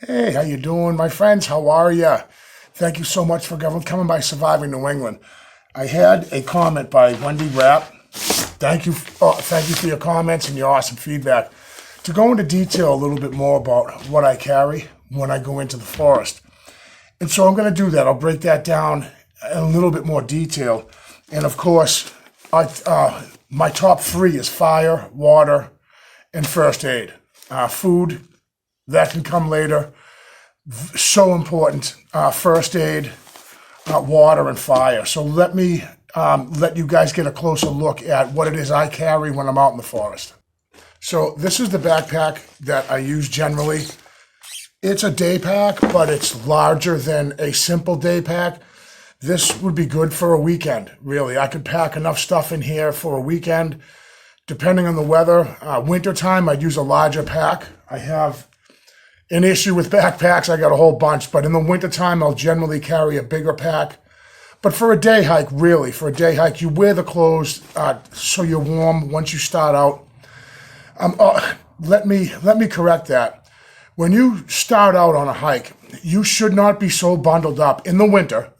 Hey, how you doing, my friends? How are you? Thank you so much for coming by Surviving New England. I had a comment by Wendy Rapp. Thank you for your comments and your awesome feedback. To go into detail a little bit more about what I carry when I go into the forest. And so I'm going to do that. I'll break that down in a little bit more detail. And of course, my top three is fire, water, and first aid. Food, that can come later. So important. First aid, water, and fire. So let me let you guys get a closer look at what it is I carry when I'm out in the forest. So this is the backpack that I use generally. It's a day pack, but it's larger than a simple day pack. This would be good for a weekend, really. I could pack enough stuff in here for a weekend. Depending on the weather, wintertime, I'd use a larger pack. I have an issue with backpacks. I got a whole bunch, but in the wintertime, I'll generally carry a bigger pack. But for a day hike, really, for a day hike, you wear the clothes so you're warm once you start out. Let me correct that. When you start out on a hike, you should not be so bundled up in the winter,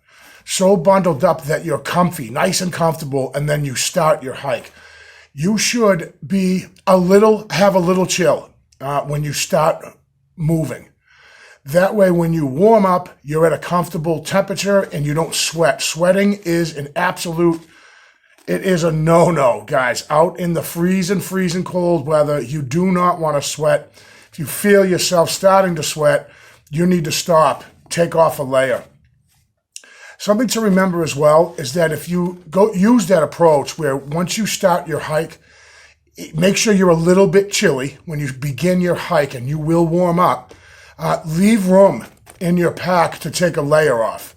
so bundled up that you're comfy, nice and comfortable, and then you start your hike. You should be have a little chill when you start moving. That way, when you warm up, you're at a comfortable temperature and you don't sweat. Sweating is it is a no-no, guys. Out in the freezing cold weather, you do not want to sweat. If you feel yourself starting to sweat, you need to stop, take off a layer. Something to remember as well is that if you use that approach where once you start your hike, make sure you're a little bit chilly when you begin your hike, and you will warm up. Leave room in your pack to take a layer off.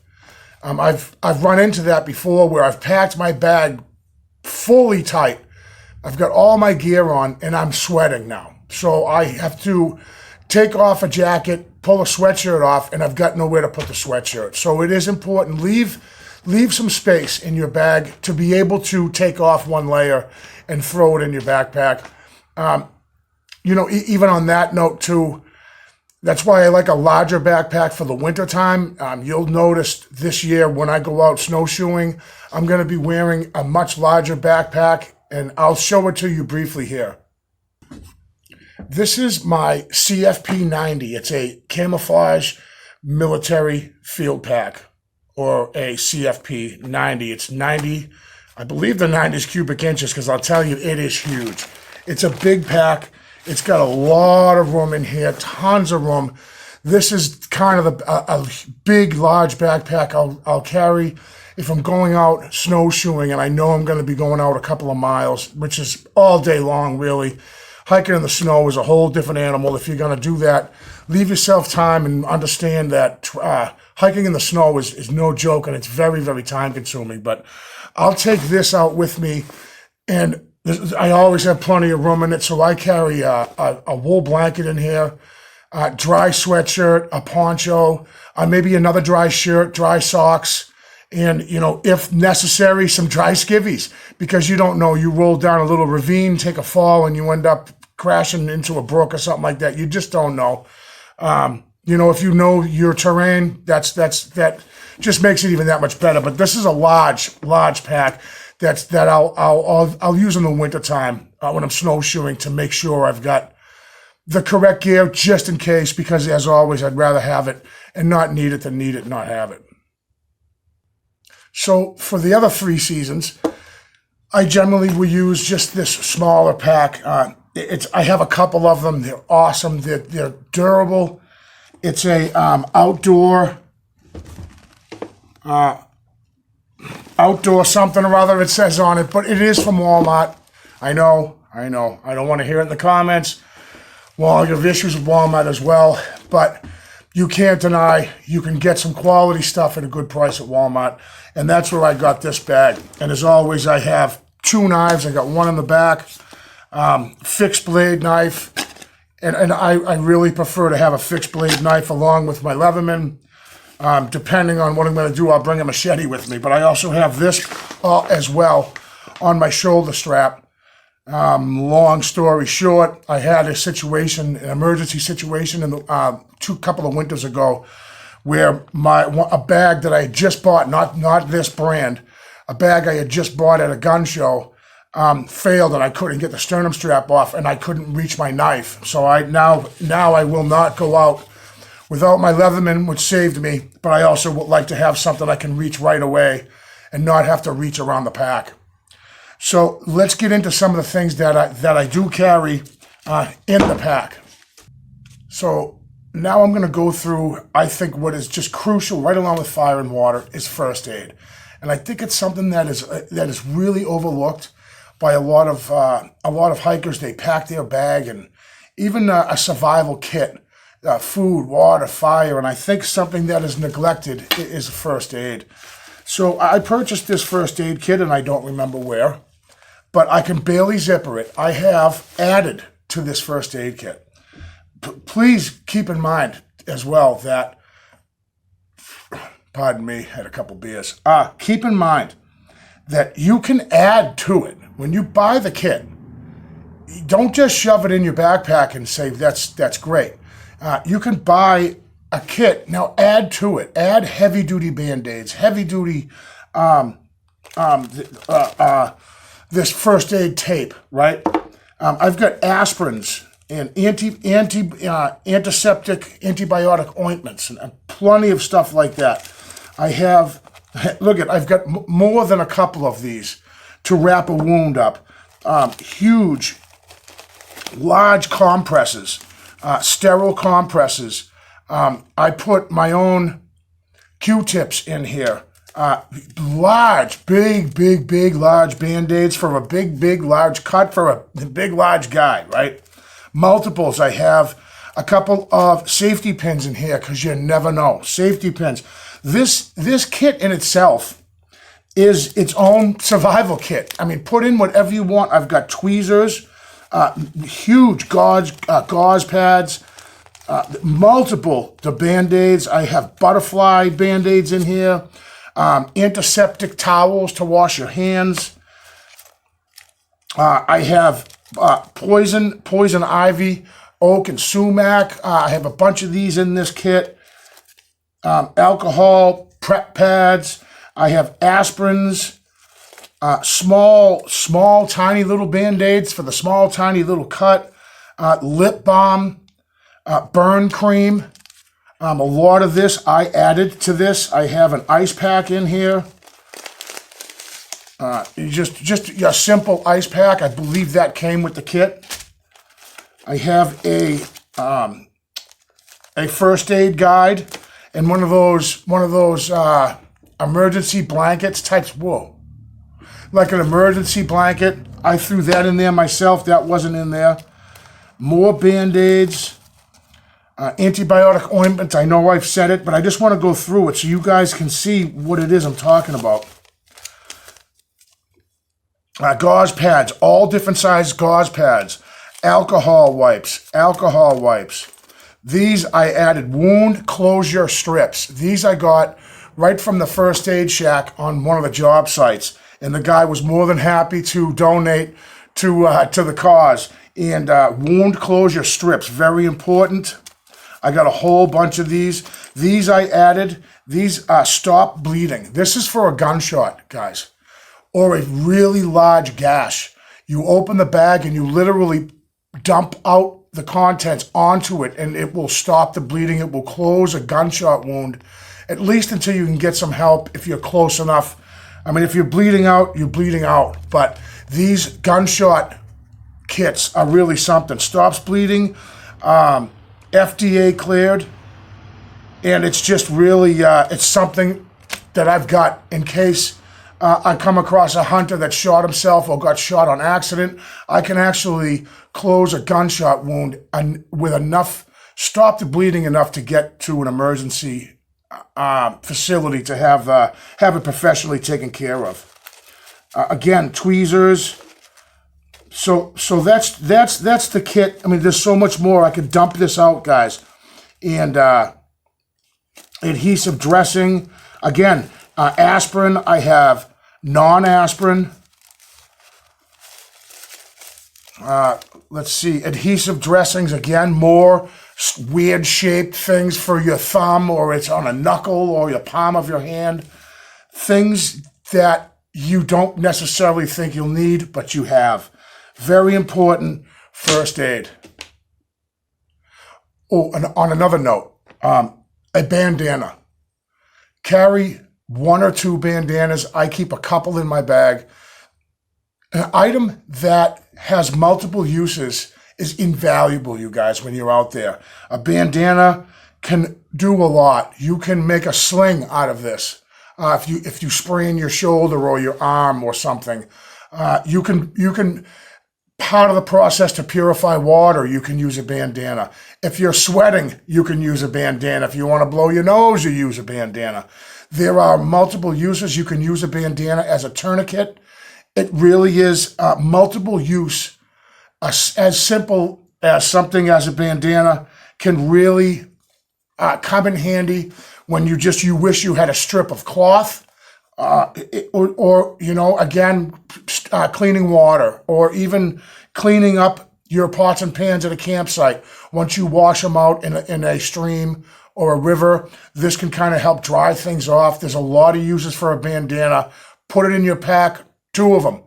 I've run into that before where I've packed my bag fully tight. I've got all my gear on and I'm sweating now. So I have to take off a jacket, pull a sweatshirt off, and I've got nowhere to put the sweatshirt. So it is important. Leave some space in your bag to be able to take off one layer and throw it in your backpack. Even on that note too, that's why I like a larger backpack for the wintertime. You'll notice this year when I go out snowshoeing, I'm going to be wearing a much larger backpack, and I'll show it to you briefly here. This is my CFP 90. It's a camouflage military field pack, or a CFP 90. It's 90, I believe the 90 is cubic inches, because I'll tell you, it is huge. It's a big pack. It's got a lot of room in here, tons of room. This is kind of a big, large backpack I'll carry if I'm going out snowshoeing, and I know I'm going to be going out a couple of miles, which is all day long, really. Hiking in the snow is a whole different animal. If you're going to do that, leave yourself time and understand that hiking in the snow is no joke, and it's very, very time consuming. But I'll take this out with me, and I always have plenty of room in it. So I carry a wool blanket in here, a dry sweatshirt, a poncho, maybe another dry shirt, dry socks, and, if necessary, some dry skivvies, because you don't know, you roll down a little ravine, take a fall, and you end up crashing into a brook or something like that. You just don't know. If you know your terrain, that just makes it even that much better. But this is a large pack that I'll use in the wintertime when I'm snowshoeing, to make sure I've got the correct gear just in case, because as always, I'd rather have it and not need it than need it and not have it. So for the other 3 seasons, I generally will use just this smaller pack. I have a couple of them. They're awesome. They're durable. It's a outdoor something or other it says on it, but it is from Walmart. I know. I don't want to hear it in the comments. Well, you have issues with Walmart as well, but you can't deny you can get some quality stuff at a good price at Walmart, and that's where I got this bag. And as always, I have 2 knives. I got one in the back, fixed blade knife, and I really prefer to have a fixed blade knife along with my Leatherman. Depending on what I'm going to do, I'll bring a machete with me. But I also have this as well on my shoulder strap. Long story short, I had an emergency situation in the couple of winters ago, where a bag that I had just bought, not this brand, a bag I had just bought at a gun show, failed, and I couldn't get the sternum strap off, and I couldn't reach my knife. So now I will not go out without my Leatherman, which saved me. But I also would like to have something I can reach right away and not have to reach around the pack. So let's get into some of the things that I do carry in the pack. So now I'm going to go through, I think, what is just crucial, right along with fire and water, is first aid. And I think it's something that is really overlooked by a lot of hikers. They pack their bag, and even a survival kit, food, water, fire, and I think something that is neglected is first aid. So I purchased this first aid kit, and I don't remember where, but I can barely zipper it. I have added to this first aid kit. Please keep in mind as well that, pardon me, had a couple beers. Keep in mind that you can add to it. When you buy the kit, don't just shove it in your backpack and say, that's great. You can buy a kit, now add to it. Add heavy-duty Band-Aids, heavy-duty this first aid tape, right? I've got aspirins and antiseptic, antibiotic ointments, and plenty of stuff like that. I have, I've got more than a couple of these to wrap a wound up. Huge, large compresses, sterile compresses. I put my own Q-tips in here. Large, big, large Band-Aids for a big, large cut for a big, large guy, right? Multiples. I have a couple of safety pins in here because you never know. Safety pins. This kit in itself is its own survival kit. I mean, put in whatever you want. I've got tweezers, huge gauze pads, multiple the Band-Aids. I have butterfly Band-Aids in here, antiseptic towels to wash your hands. I have poison ivy, oak, and sumac. I have a bunch of these in this kit. Alcohol, prep pads. I have aspirins, small, tiny little Band-Aids for the small, tiny little cut, lip balm, burn cream. A lot of this I added to this. I have an ice pack in here. Just a simple ice pack. I believe that came with the kit. I have a first aid guide and one of those emergency blankets types. Whoa, like an emergency blanket. I threw that in there myself. That wasn't in there. More Band-Aids, antibiotic ointments. I know I've said it, but I just want to go through it so you guys can see what it is I'm talking about. Gauze pads, all different size gauze pads. Alcohol wipes. These I added wound closure strips. These I got right from the first aid shack on one of the job sites, and the guy was more than happy to donate to the cause. And wound closure strips, very important. I got a whole bunch of these. These I added. These stop bleeding. This is for a gunshot, guys, or a really large gash. You open the bag and you literally dump out the contents onto it, and it will stop the bleeding. It will close a gunshot wound, at least until you can get some help if you're close enough. I mean, if you're bleeding out, you're bleeding out. But these gunshot kits are really something. Stops bleeding, FDA cleared, and it's just really, it's something that I've got in case I come across a hunter that shot himself or got shot on accident. I can actually close a gunshot wound with enough, stop the bleeding enough to get to an emergency facility to have it professionally taken care of. Again, tweezers. So that's the kit. I mean, there's so much more. I could dump this out, guys. And adhesive dressing. Again, aspirin. I have non-aspirin. Let's see, adhesive dressings, again, more weird shaped things for your thumb, or it's on a knuckle or your palm of your hand. Things that you don't necessarily think you'll need, but you have. Very important first aid. Oh, and on another note, a bandana. Carry 1 or 2 bandanas. I keep a couple in my bag. An item that has multiple uses is invaluable, you guys, when you're out there. A bandana can do a lot. You can make a sling out of this. If you sprain your shoulder or your arm or something, you can part of the process to purify water, you can use a bandana. If you're sweating, you can use a bandana. If you want to blow your nose, you use a bandana. There are multiple uses. You can use a bandana as a tourniquet. It really is multiple use. As simple as something as a bandana can really come in handy when you wish you had a strip of cloth, or you know, again, cleaning water, or even cleaning up your pots and pans at a campsite. Once you wash them out in a stream or a river, this can kind of help dry things off. There's a lot of uses for a bandana. Put it in your pack, 2 of them.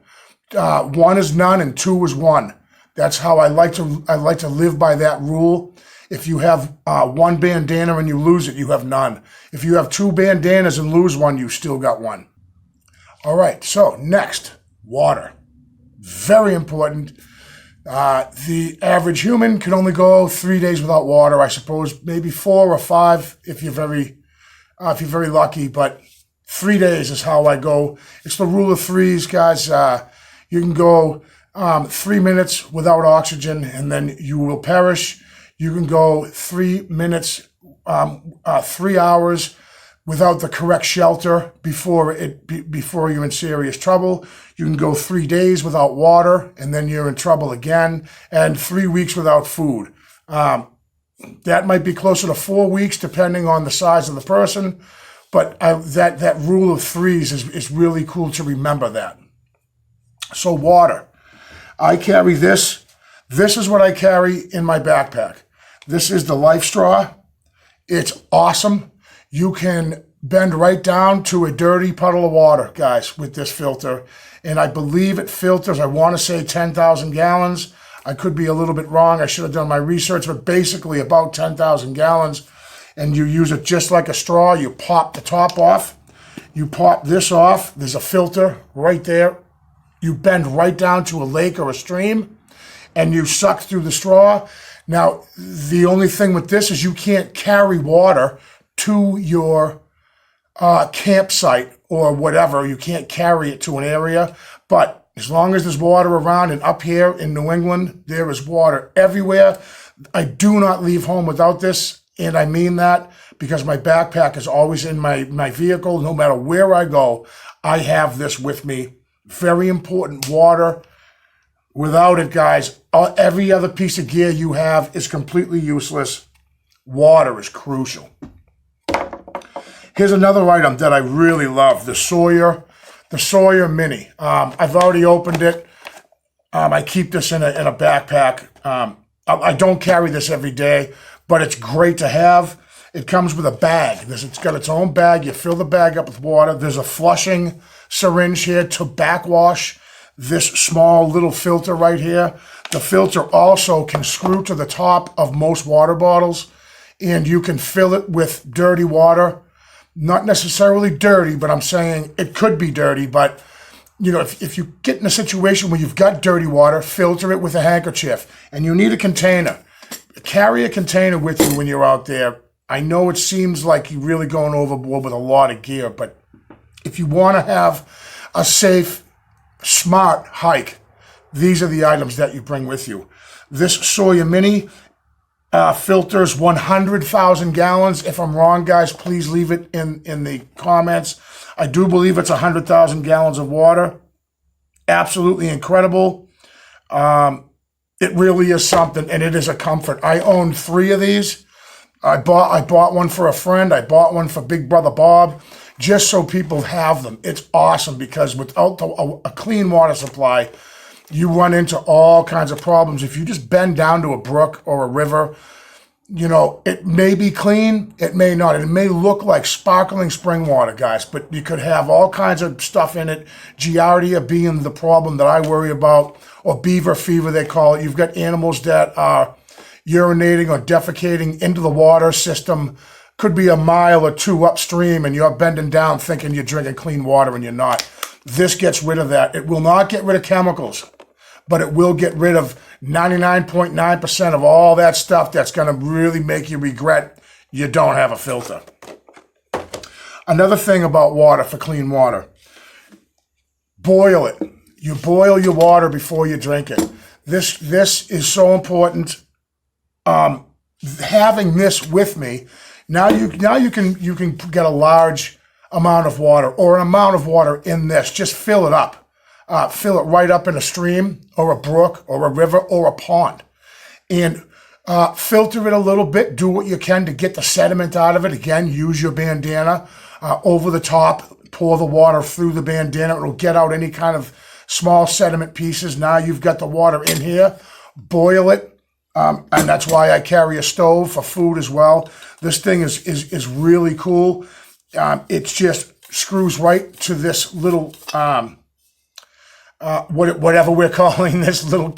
1 is none and 2 is 1. That's how I like to live by that rule. If you have 1 bandana and you lose it, you have none. If you have 2 bandanas and lose 1, you still got 1. All right, so next, water. Very important. The average human can only go 3 days without water. I suppose maybe 4 or 5 if you're very lucky. But 3 days is how I go. It's the rule of 3s, guys. You can go 3 minutes without oxygen, and then you will perish. You can go 3 minutes, 3 hours without the correct shelter before you're in serious trouble. You can go 3 days without water, and then you're in trouble again, and 3 weeks without food. That might be closer to 4 weeks, depending on the size of the person. But that rule of 3s is really cool to remember that. So water. I carry this. This is what I carry in my backpack. This is the Life Straw. It's awesome. You can bend right down to a dirty puddle of water, guys, with this filter. And I believe it filters, I want to say 10,000 gallons. I could be a little bit wrong. I should have done my research, but basically about 10,000 gallons. And you use it just like a straw. You pop the top off. You pop this off. There's a filter right there. You bend right down to a lake or a stream, and you suck through the straw. Now, the only thing with this is you can't carry water to your campsite or whatever. You can't carry it to an area. But as long as there's water around, and up here in New England, there is water everywhere. I do not leave home without this, and I mean that because my backpack is always in my vehicle. No matter where I go, I have this with me. Very important, water. Without it, guys, every other piece of gear you have is completely useless. Water is crucial. Here's another item that I really love, the Sawyer Mini. I've already opened it. I keep this in a backpack. I don't carry this every day, but it's great to have. It comes with a bag. It's got its own bag. You fill the bag up with water. There's a flushing syringe here to backwash this small little filter right here. The filter also can screw to the top of most water bottles, and you can fill it with dirty water. Not necessarily dirty, but I'm saying it could be dirty. But you know, if you get in a situation where you've got dirty water, filter it with a handkerchief. And you need a container. Carry a container with you when you're out there. I know it seems like you're really going overboard with a lot of gear, but if you want to have a safe, smart hike, these are the items that you bring with you. This Sawyer Mini filters 100,000 gallons. If I'm wrong, guys, please leave it in the comments. I do believe it's 100,000 gallons of water. Absolutely incredible. It really is something, and it is a comfort. I own 3 of these. I bought one for a friend. I bought one for Big Brother Bob, just so people have them. It's awesome because without a clean water supply, you run into all kinds of problems. If you just bend down to a brook or a river, you know, it may be clean, it may not. It may look like sparkling spring water, guys, but you could have all kinds of stuff in it. Giardia being the problem that I worry about, or beaver fever, they call it. You've got animals that are urinating or defecating into the water system. Could be a mile or two upstream, and you're bending down thinking you're drinking clean water, and you're not. This gets rid of that. It will not get rid of chemicals, but it will get rid of 99.9% of all that stuff that's going to really make you regret you don't have a filter. Another thing about water, for clean water, boil it. You boil your water before you drink it. This is so important. Having this with me, now you can get a large amount of water, or an amount of water in this. Just fill it up. Fill it right up in a stream or a brook or a river or a pond, and filter it a little bit. Do what you can to get the sediment out of it. Again, use your bandana over the top. Pour the water through the bandana. It'll get out any kind of small sediment pieces. Now you've got the water in here. Boil it, and that's why I carry a stove for food as well. This thing is really cool. It just screws right to this little whatever we're calling this little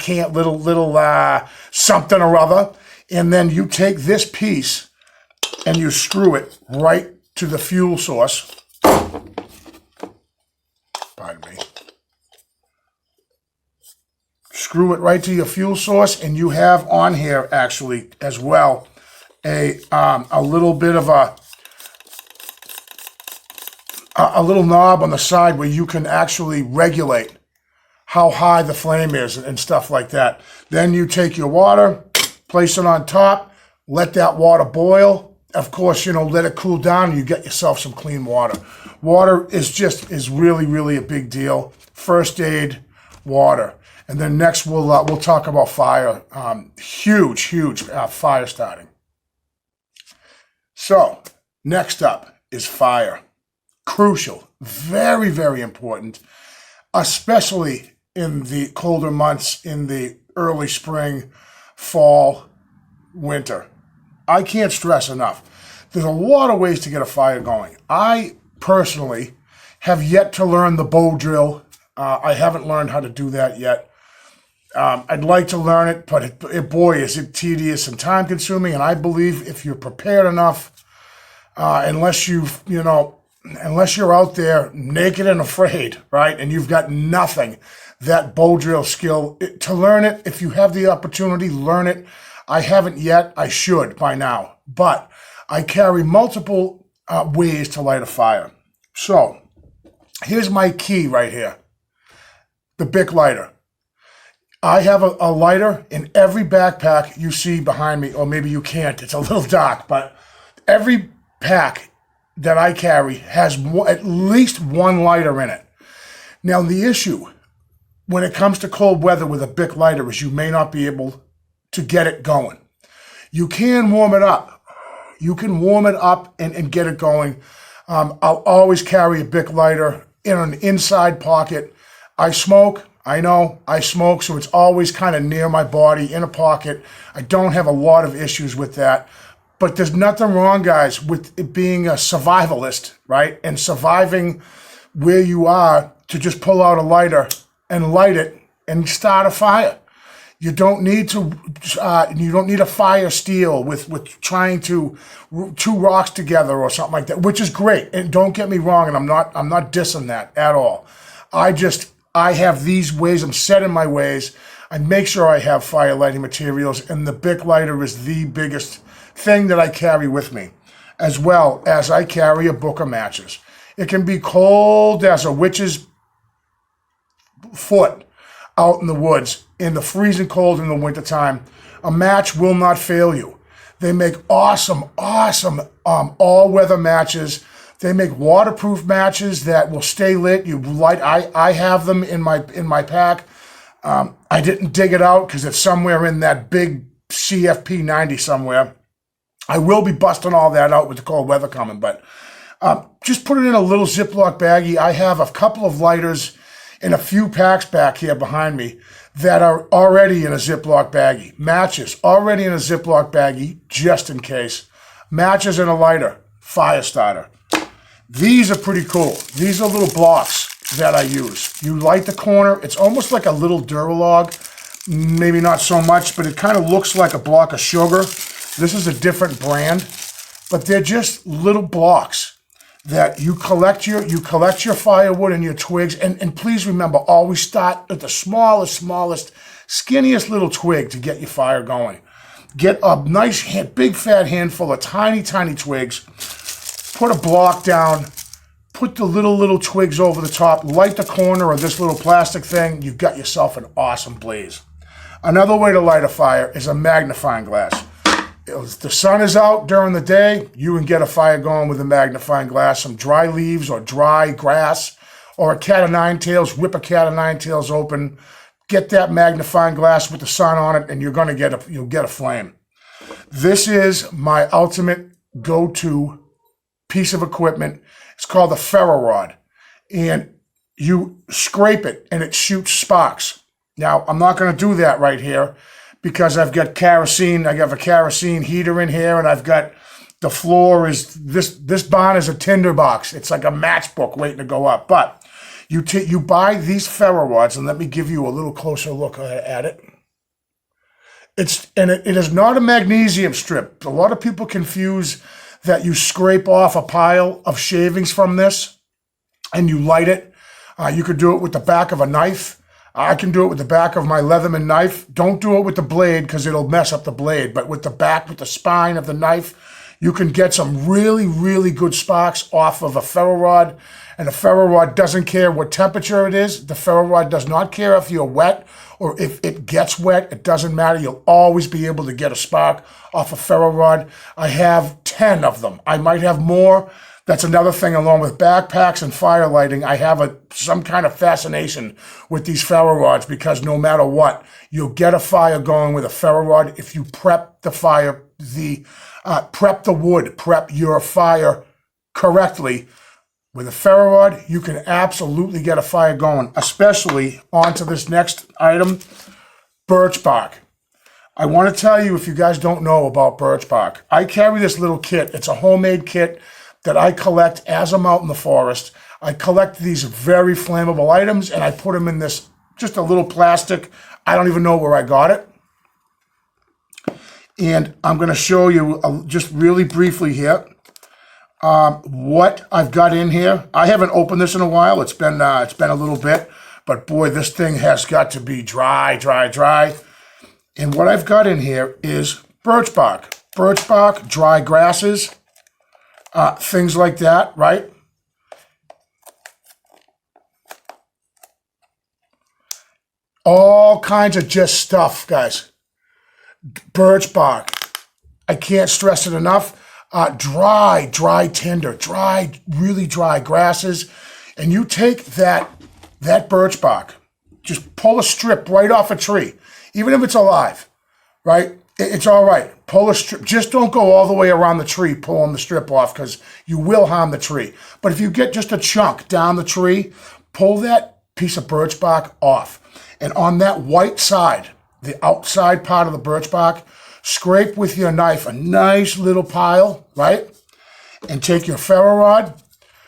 something or other, and then you take this piece and you screw it right to the fuel source. Pardon me. Screw it right to your fuel source, and you have on here actually as well a little bit of a little knob on the side where you can actually regulate how high the flame is and stuff like that. Then you take your water, place it on top, let that water boil. Of course, you know, let it cool down, and you get yourself some clean water. Water is really, really a big deal. First aid, water. And then next we'll talk about fire. Huge fire starting. So next up is fire. Crucial, very, very important, especially in the colder months, in the early spring, fall, winter. I can't stress enough. There's a lot of ways to get a fire going. I personally have yet to learn the bow drill. I haven't learned how to do that yet. I'd like to learn it, but boy, is it tedious and time consuming. And I believe if you're prepared enough, unless you're out there naked and afraid, right, and you've got nothing, that bow drill skill, to learn it, if you have the opportunity, learn it. I haven't yet. I should by now. But I carry multiple ways to light a fire. So here's my key right here. The Bic lighter. I have a lighter in every backpack you see behind me, or maybe you can't. It's a little dark, but every pack that I carry has at least one lighter in it. Now, the issue when it comes to cold weather with a Bic lighter is you may not be able to get it going. You can warm it up. You can warm it up and get it going. I'll always carry a Bic lighter in an inside pocket. I smoke. I know I smoke, so it's always kind of near my body in a pocket. I don't have a lot of issues with that. But there's nothing wrong, guys, with it being a survivalist, right? And surviving where you are, to just pull out a lighter and light it and start a fire. You don't need to. You don't need a fire steel with trying to two rocks together or something like that, which is great. And don't get me wrong, and I'm not dissing that at all. I have these ways. I'm set in my ways. I make sure I have fire lighting materials, and the Bic lighter is the biggest thing that I carry with me, as well as I carry a book of matches. It can be cold as a witch's foot out in the woods, in the freezing cold in the wintertime. A match will not fail you. They make awesome all-weather matches. They make waterproof matches that will stay lit. You light. I have them in my pack. I didn't dig it out because it's somewhere in that big CFP 90 somewhere. I will be busting all that out with the cold weather coming, but just put it in a little Ziploc baggie. I have a couple of lighters and a few packs back here behind me that are already in a Ziploc baggie. Matches, already in a Ziploc baggie, just in case. Matches and a lighter, fire starter. These are pretty cool. These are little blocks that I use. You light the corner. It's almost like a little Duralog. Maybe not so much, but it kind of looks like a block of sugar. This is a different brand, but they're just little blocks that you collect your firewood and your twigs. And please remember, always start at the smallest, skinniest little twig to get your fire going. Get a nice, big, fat handful of tiny twigs. Put a block down. Put the little twigs over the top. Light the corner of this little plastic thing. You've got yourself an awesome blaze. Another way to light a fire is a magnifying glass. If the sun is out during the day, you can get a fire going with a magnifying glass. Some dry leaves or dry grass or a cat of nine tails. Rip a cat of nine tails open. Get that magnifying glass with the sun on it, and you'll get a flame. This is my ultimate go-to piece of equipment. It's called the Ferro Rod, and you scrape it and it shoots sparks. Now, I'm not going to do that right here because I've got kerosene. I have a kerosene heater in here, and I've got the floor is this barn is a tinder box. It's like a matchbook waiting to go up. But you buy these Ferro Rods, and let me give you a little closer look at it. It is not a magnesium strip. A lot of people confuse that you scrape off a pile of shavings from this and you light it. You could do it with the back of a knife. I can do it with the back of my Leatherman knife. Don't do it with the blade because it'll mess up the blade. But with the spine of the knife, you can get some really good sparks off of a Ferro Rod. And a Ferro Rod doesn't care what temperature it is. The Ferro Rod does not care if you're wet or if it gets wet. It doesn't matter. You'll always be able to get a spark off a Ferro Rod. I have 10 of them. I might have more. That's another thing, along with backpacks and fire lighting. I have some kind of fascination with these Ferro Rods because no matter what, you'll get a fire going with a Ferro Rod if you prep the fire, prep the wood, prep your fire correctly. With a Ferro Rod, you can absolutely get a fire going, especially onto this next item, birch bark. I want to tell you, if you guys don't know about birch bark, I carry this little kit. It's a homemade kit that I collect as I'm out in the forest. I collect these very flammable items and I put them in this, just a little plastic. I don't even know where I got it. And I'm going to show you just really briefly here what I've got in here. I haven't opened this in a while. It's been a little bit, but boy, this thing has got to be dry. And what I've got in here is birch bark, dry grasses, things like that, right? All kinds of just stuff, guys. Birch bark. I can't stress it enough. Dry tinder, really dry grasses. And you take that birch bark, just pull a strip right off a tree, even if it's alive, right? It's all right. Pull a strip. Just don't go all the way around the tree pulling the strip off because you will harm the tree. But if you get just a chunk down the tree, pull that piece of birch bark off. And on that white side, the outside part of the birch bark, scrape with your knife a nice little pile, right? And take your Ferro Rod,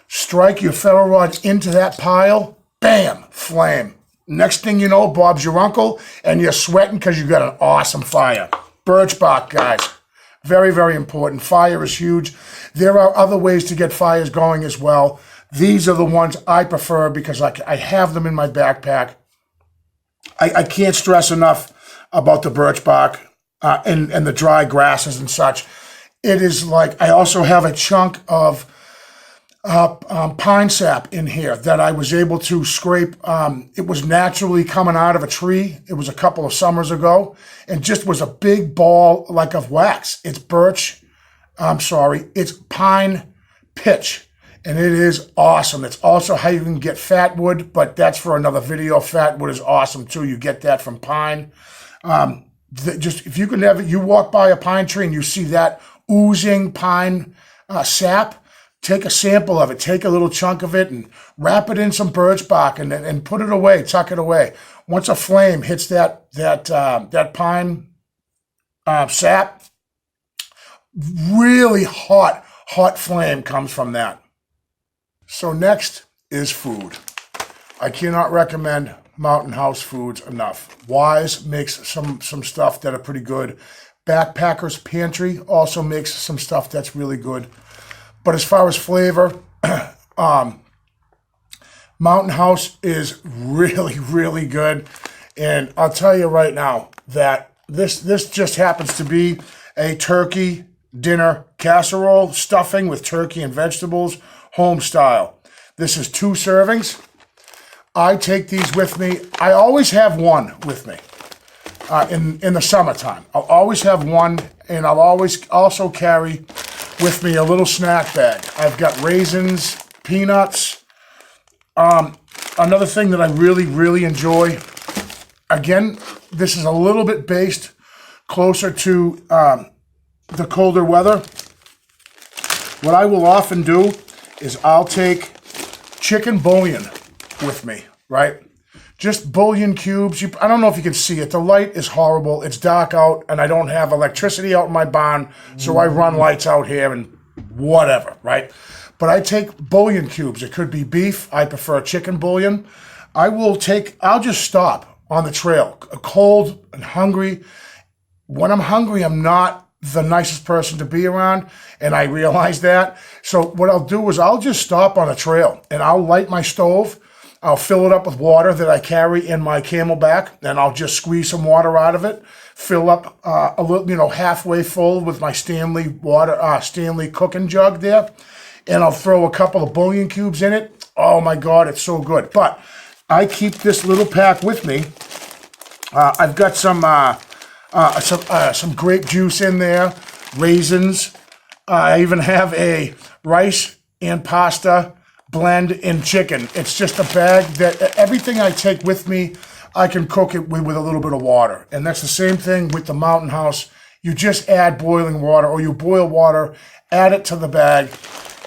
strike your Ferro Rod into that pile, bam, flame. Next thing you know, Bob's your uncle, and you're sweating because you got an awesome fire. Birch bark, guys. Very important. Fire is huge. There are other ways to get fires going as well. These are the ones I prefer because I have them in my backpack. I can't stress enough about the birch bark and the dry grasses and such. It is like, I also have a chunk of pine sap in here that I was able to scrape. It was naturally coming out of a tree. It was a couple of summers ago and just was a big ball like of wax. It's it's pine pitch, and it is awesome. It's also how you can get fat wood, but that's for another video. Fat wood is awesome too. You get that from pine. If you can you walk by a pine tree and you see that oozing pine sap, take a sample of it, take a little chunk of it and wrap it in some birch bark and put it away, tuck it away. Once a flame hits that pine sap, really hot flame comes from that. So next is food. I cannot recommend Mountain House foods enough. Wise makes some stuff that are pretty good. Backpacker's Pantry also makes some stuff that's really good. But as far as flavor, Mountain House is really, really good. And I'll tell you right now that this just happens to be a turkey dinner casserole stuffing with turkey and vegetables, home style. This is 2 servings. I take these with me. I always have one with me in the summertime. I'll always have one, and I'll always also carry with me a little snack bag. I've got raisins, peanuts. Another thing that I really, really enjoy, again, this is a little bit based closer to the colder weather. What I will often do is I'll take chicken bouillon with me, right? Just bouillon cubes. I don't know if you can see it. The light is horrible. It's dark out, and I don't have electricity out in my barn, so I run lights out here and whatever, right? But I take bouillon cubes. It could be beef. I prefer chicken bouillon. I'll just stop on the trail, cold and hungry. When I'm hungry, I'm not the nicest person to be around, and I realize that. So what I'll do is I'll just stop on a trail, and I'll light my stove. I'll fill it up with water that I carry in my Camelback, and I'll just squeeze some water out of it, fill up a little, halfway full with my Stanley cooking jug there, and I'll throw a couple of bouillon cubes in it. Oh my God, it's so good. But I keep this little pack with me. I've got some grape juice in there, raisins. I even have a rice and pasta blend in chicken. It's just a bag that everything I take with me, I can cook it with a little bit of water. And that's the same thing with the Mountain House. You just add boiling water, or you boil water, add it to the bag.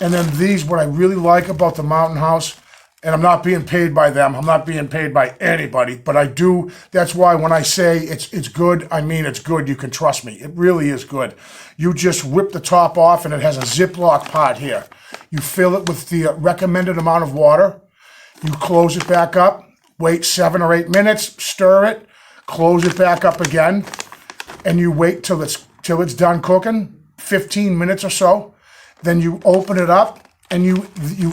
And then what I really like about the Mountain House, and I'm not being paid by them, I'm not being paid by anybody, but I do. That's why when I say it's good, I mean it's good. You can trust me. It really is good. You just rip the top off, and it has a Ziploc pot here. You fill it with the recommended amount of water. You close it back up, wait 7 or 8 minutes, stir it, close it back up again, and you wait till it's done cooking, 15 minutes or so. Then you open it up, and you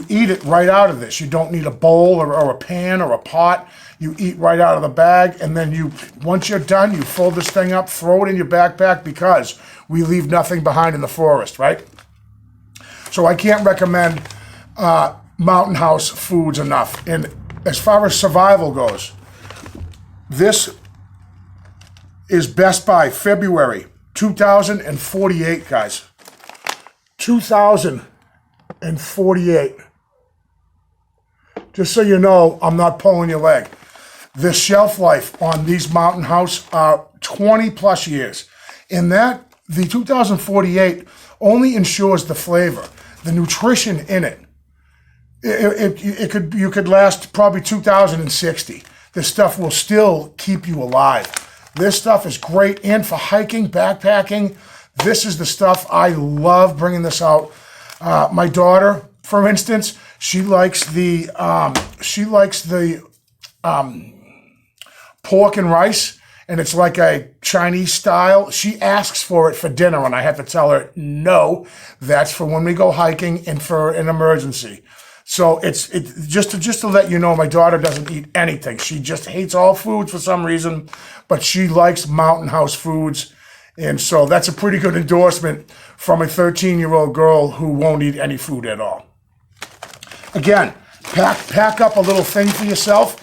eat it right out of this. You don't need a bowl or a pan or a pot. You eat right out of the bag, and then once you're done, you fold this thing up, throw it in your backpack, because we leave nothing behind in the forest, right? So I can't recommend Mountain House foods enough. And as far as survival goes, this is Best Buy, February 2048, guys. 2048. Just so you know, I'm not pulling your leg. The shelf life on these Mountain House are 20 plus years. In that, the 2048 only ensures the flavor, the nutrition in it. You could last probably 2060. This stuff will still keep you alive. This stuff is great, and for hiking, backpacking, this is the stuff. I love bringing this out. My daughter, for instance, she likes the pork and rice, and it's like a Chinese style. She asks for it for dinner, and I have to tell her, no, that's for when we go hiking and for an emergency. So it's just to let you know, my daughter doesn't eat anything. She just hates all foods for some reason, but she likes Mountain House foods. And so that's a pretty good endorsement from a 13-year-old girl who won't eat any food at all. Again, pack up a little thing for yourself.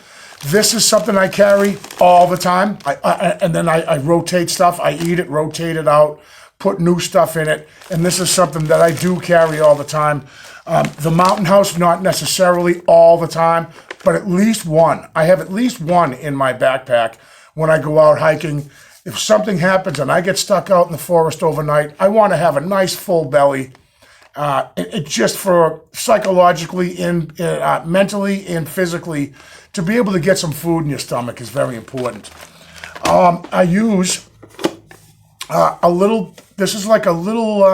This is something I carry all the time. And then I rotate stuff. I eat it, rotate it out, put new stuff in it. And this is something that I do carry all the time. The Mountain House, not necessarily all the time, but at least one. I have at least one in my backpack when I go out hiking. If something happens and I get stuck out in the forest overnight, I want to have a nice full belly It's just for psychologically and mentally and physically to be able to get some food in your stomach is very important. I use a little, this is like a little,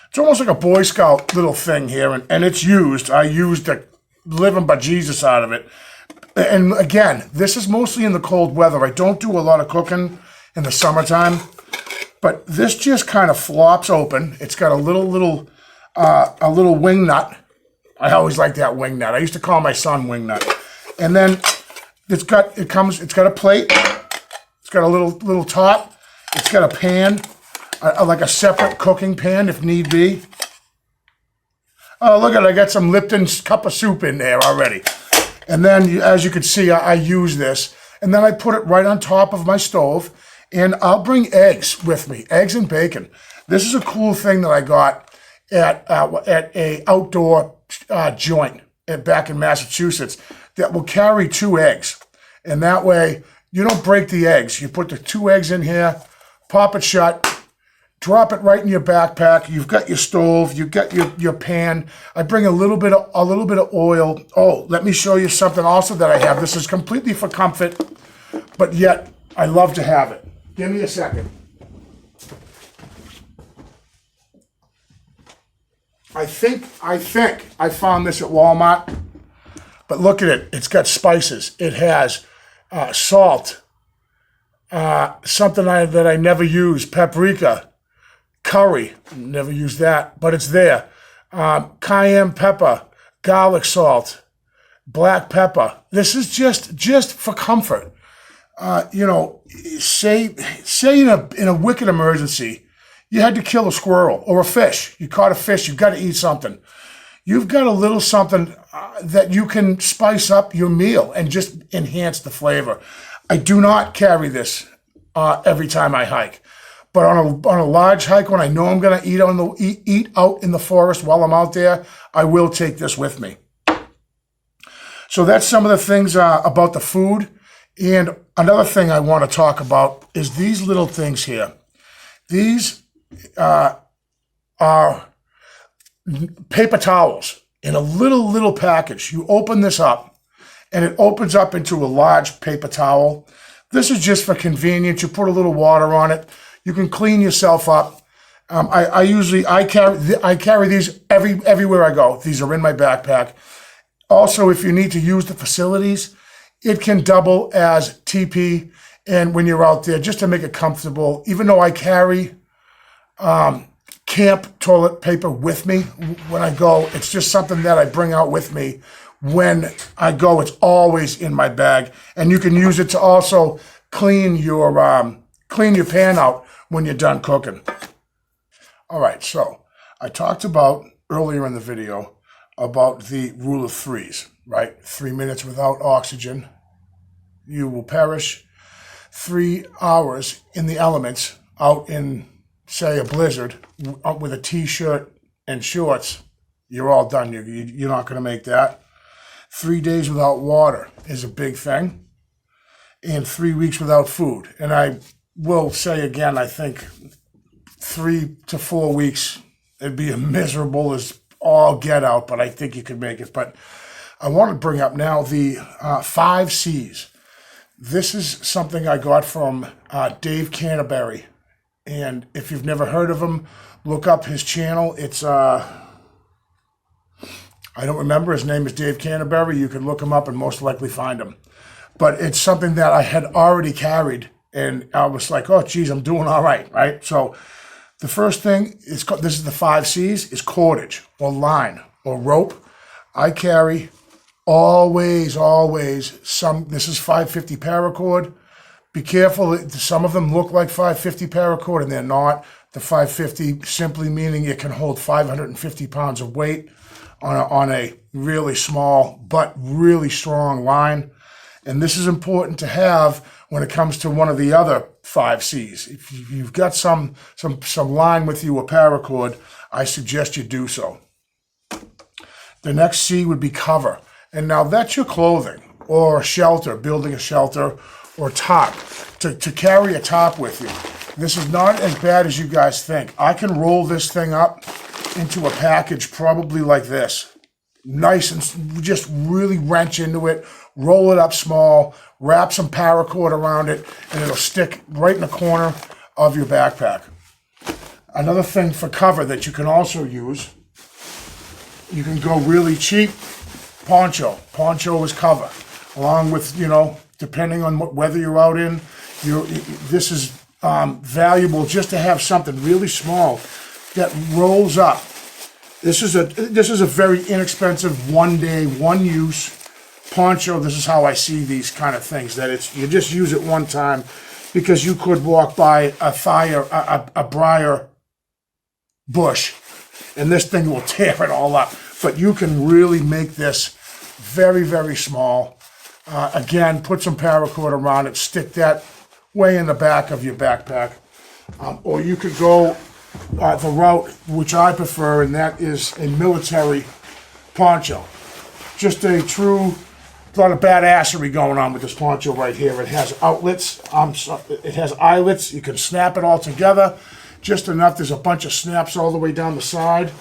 it's almost like a Boy Scout little thing here, and it's used. I used the living bejesus out of it. And again, this is mostly in the cold weather. I don't do a lot of cooking in the summertime, but this just kind of flops open. It's got a little wing nut. I always like that wing nut. I used to call my son wing nut. And then it's got a plate. It's got a little top. It's got a pan, like a separate cooking pan if need be. Oh, look at it. I got some Lipton's cup of soup in there already. And then, as you can see, I use this. And then I put it right on top of my stove. And I'll bring eggs with me, eggs and bacon. This is a cool thing that I got at a outdoor joint back in Massachusetts that will carry 2 eggs. And that way, you don't break the eggs. You put the 2 eggs in here, pop it shut, drop it right in your backpack. You've got your stove, you've got your pan. I bring a little bit of oil. Oh, let me show you something also that I have. This is completely for comfort, but yet I love to have it. Give me a second. I think I found this at Walmart, but look at it. It's got spices. It has salt, something that I never use, paprika, curry, never use that, but it's there. Cayenne pepper, garlic salt, black pepper. This is just for comfort. Say in a wicked emergency, you had to kill a squirrel or a fish. You caught a fish, you've got to eat something. You've got a little something that you can spice up your meal and just enhance the flavor. I do not carry this every time I hike. But on a large hike, when I know I'm going to eat out in the forest while I'm out there, I will take this with me. So that's some of the things about the food. And another thing I want to talk about is these little things here. These are paper towels in a little package. You open this up, and it opens up into a large paper towel. This is just for convenience. You put a little water on it. You can clean yourself up. I carry these everywhere I go. These are in my backpack. Also, if you need to use the facilities, it can double as TP. And when you're out there, just to make it comfortable, even though I carry camp toilet paper with me when I go, it's just something that I bring out with me when I go. It's always in my bag. And you can use it to also clean your pan out when you're done cooking. All right, so I talked about earlier in the video about the rule of threes, right? 3 minutes without oxygen, you will perish. 3 hours in the elements out in, say, a blizzard with a t-shirt and shorts, you're all done. You're not going to make that. 3 days without water is a big thing. And 3 weeks without food. And I will say again, I think 3 to 4 weeks, it'd be miserable as all get out, but I think you could make it. But I want to bring up now the 5 C's. This is something I got from Dave Canterbury. And if you've never heard of him, look up his channel. It's, I don't remember. His name is Dave Canterbury. You can look him up and most likely find him. But it's something that I had already carried. And I was like, oh, geez, I'm doing all right, right? So the first thing, this is the 5 C's, is cordage or line or rope. I carry always this is 550 paracord. Be careful, some of them look like 550 paracord and they're not. The 550 simply meaning it can hold 550 pounds of weight on a really small but really strong line. And this is important to have when it comes to one of the other 5 C's. If you've got some line with you, a paracord, I suggest you do so. The next C would be cover. And now that's your clothing or shelter, building a shelter or top. To carry a top with you, This is not as bad as you guys think. I can roll this thing up into a package probably like this. Nice, and just really wrench into it, roll it up small, wrap some paracord around it, and it'll stick right in the corner of your backpack. Another thing for cover that you can also use, you can go really cheap, poncho. Poncho is cover, along with, you know, depending on what weather you're out in, this is valuable just to have something really small that rolls up. This is a very inexpensive one-day, one-use poncho. This is how I see these kind of things, that you just use it one time, because you could walk by a briar bush and this thing will tear it all up. But you can really make this very, very small. Again, put some paracord around it, stick that way in the back of your backpack. Or you could go the route which I prefer, and that is a military poncho. Just a true, lot of badassery going on with this poncho right here. It has outlets, it has eyelets, you can snap it all together, just enough. There's a bunch of snaps all the way down the side.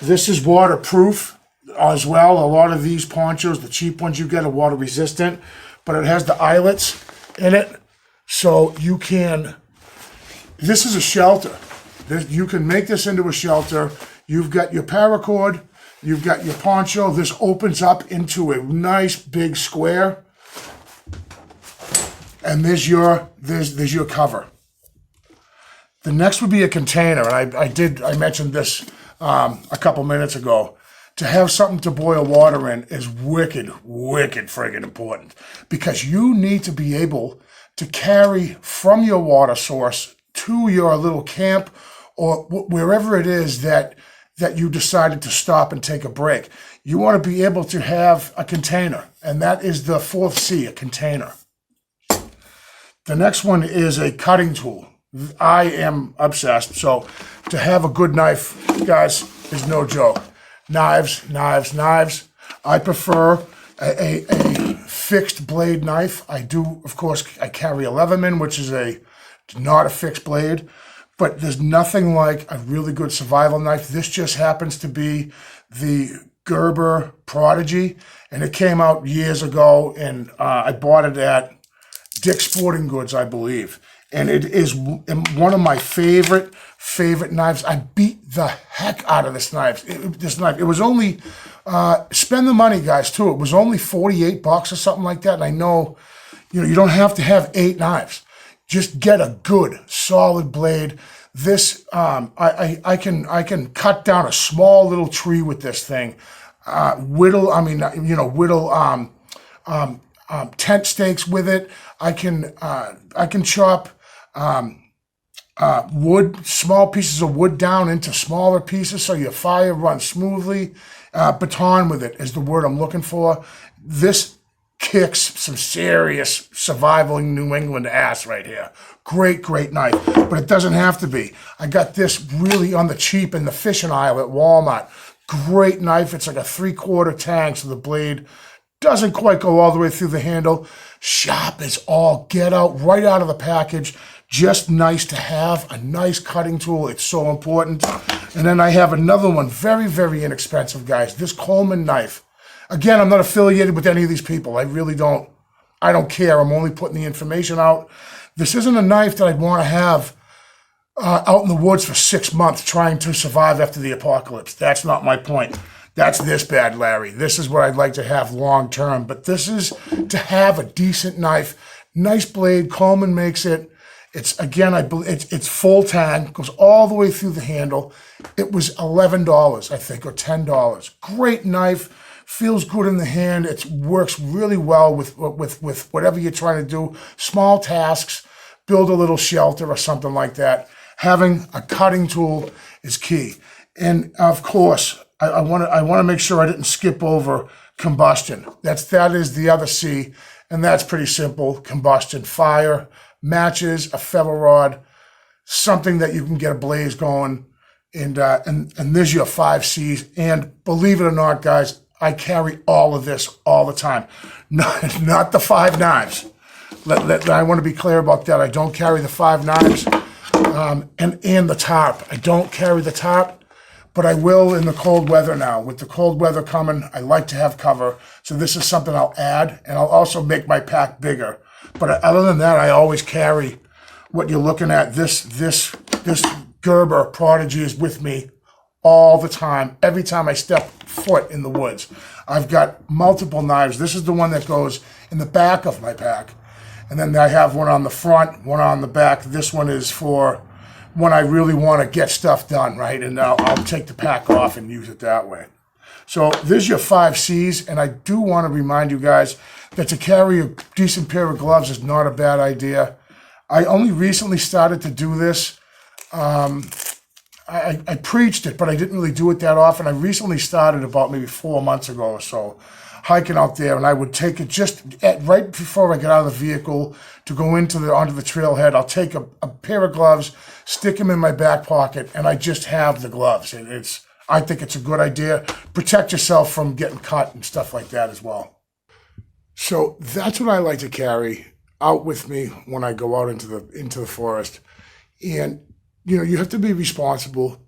This is waterproof as well. A lot of these ponchos, the cheap ones you get, are water resistant, but it has the eyelets in it, so you can, this is a shelter. You can make this into a shelter. You've got your paracord, you've got your poncho. This opens up into a nice big square, and there's your cover. The next would be a container, and I mentioned this a couple minutes ago. To have something to boil water in is wicked friggin' important, because you need to be able to carry from your water source to your little camp or wherever it is that you decided to stop and take a break. You want to be able to have a container, and that is the fourth C, a container. The next one is a cutting tool. I am obsessed, so to have a good knife, guys, is no joke. Knives. I prefer a fixed blade knife. I do, of course, I carry a Leatherman, which is not a fixed blade, but there's nothing like a really good survival knife. This just happens to be the Gerber Prodigy, and it came out years ago, and I bought it at Dick's Sporting Goods, I believe. And it is one of my favorite knives. I beat the heck out of this knife. It was only, spend the money, guys, too. It was only $48 or something like that. And I know, you don't have to have 8 knives. Just get a good, solid blade. This, I can cut down a small little tree with this thing. Whittle tent stakes with it. I can chop wood, small pieces of wood down into smaller pieces so your fire runs smoothly. Baton with it is the word I'm looking for. This kicks some serious survival in New England ass right here. Great knife, but it doesn't have to be. I got this really on the cheap in the fishing aisle at Walmart. Great knife. It's like a 3/4 tang, so the blade doesn't quite go all the way through the handle. Sharp as all get out, right out of the package. Just nice to have, a nice cutting tool. It's so important. And then I have another one, very inexpensive, guys. This Coleman knife. Again, I'm not affiliated with any of these people. I really don't. I don't care. I'm only putting the information out. This isn't a knife that I'd want to have out in the woods for 6 months trying to survive after the apocalypse. That's not my point. That's this bad, Larry. This is what I'd like to have long term. But this is to have a decent knife. Nice blade. Coleman makes it. It's, again, I believe it's full tang, goes all the way through the handle. It was $11, I think, or $10. Great knife, feels good in the hand. It works really well with whatever you're trying to do. Small tasks, build a little shelter or something like that. Having a cutting tool is key. And of course, I want to make sure I didn't skip over combustion. That is the other C, and that's pretty simple. Combustion, fire, matches, a Ferro Rod, something that you can get a blaze going, and there's your 5 C's. And believe it or not, guys, I carry all of this all the time. Not the 5 knives. I want to be clear about that. I don't carry the 5 knives and the tarp. I don't carry the tarp, but I will in the cold weather now. With the cold weather coming, I like to have cover. So this is something I'll add, and I'll also make my pack bigger. But other than that, I always carry what you're looking at. This Gerber Prodigy is with me all the time. Every time I step foot in the woods, I've got multiple knives. This is the one that goes in the back of my pack. And then I have one on the front, one on the back. This one is for when I really want to get stuff done, right? And I'll take the pack off and use it that way. So there's your 5 C's. And I do want to remind you guys that to carry a decent pair of gloves is not a bad idea. I only recently started to do this. I preached it, but I didn't really do it that often. I recently started about maybe 4 months ago or so, hiking out there, and I would take it just right before I get out of the vehicle to go onto the trailhead. I'll take a pair of gloves, stick them in my back pocket, and I just have the gloves. I think it's a good idea. Protect yourself from getting cut and stuff like that as well. So that's what I like to carry out with me when I go out into the forest. And you know, you have to be responsible.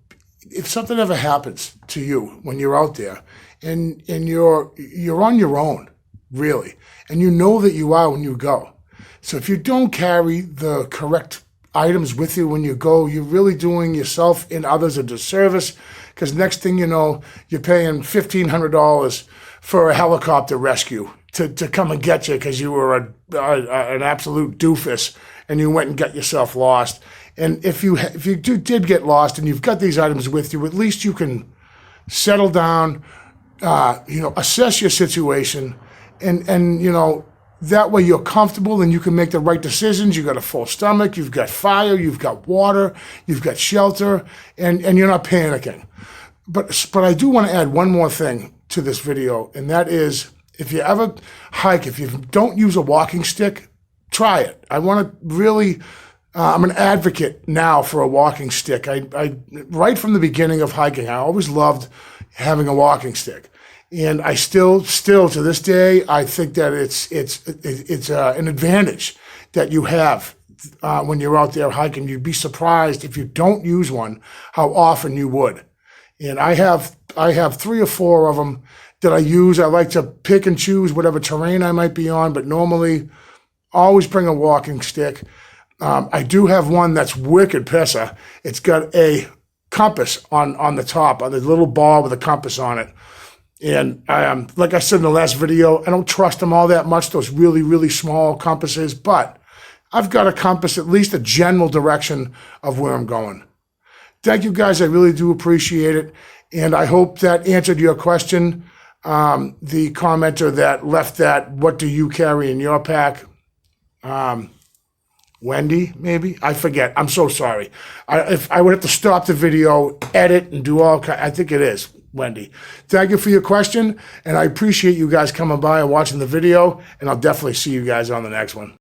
If something ever happens to you when you're out there, and you're on your own, really, and you know that you are when you go. So if you don't carry the correct items with you when you go, you're really doing yourself and others a disservice, because next thing you know, you're paying $1,500 for a helicopter rescue to come and get you because you were an absolute doofus and you went and got yourself lost. And if you did get lost and you've got these items with you, at least you can settle down, assess your situation, and that way you're comfortable and you can make the right decisions. You've got a full stomach, you've got fire, you've got water, you've got shelter, and you're not panicking. But I do want to add one more thing to this video, and that is, if you ever hike, if you don't use a walking stick, try it. I want to really, I'm an advocate now for a walking stick. I right from the beginning of hiking, I always loved having a walking stick. And I still to this day, I think that it's an advantage that you have when you're out there hiking. You'd be surprised if you don't use one, how often you would. And I have 3 or 4 of them that I use. I like to pick and choose whatever terrain I might be on, but normally always bring a walking stick. I do have one that's wicked pisser. It's got a compass on the top, on the little ball with a compass on it. And like I said in the last video, I don't trust them all that much, those really, really small compasses, but I've got a compass, at least a general direction of where I'm going. Thank you guys, I really do appreciate it. And I hope that answered your question. The commenter that left that, what do you carry in your pack? Wendy, maybe? I forget. I'm so sorry. If I would have to stop the video, edit, and do I think it is Wendy. Thank you for your question, and I appreciate you guys coming by and watching the video, and I'll definitely see you guys on the next one.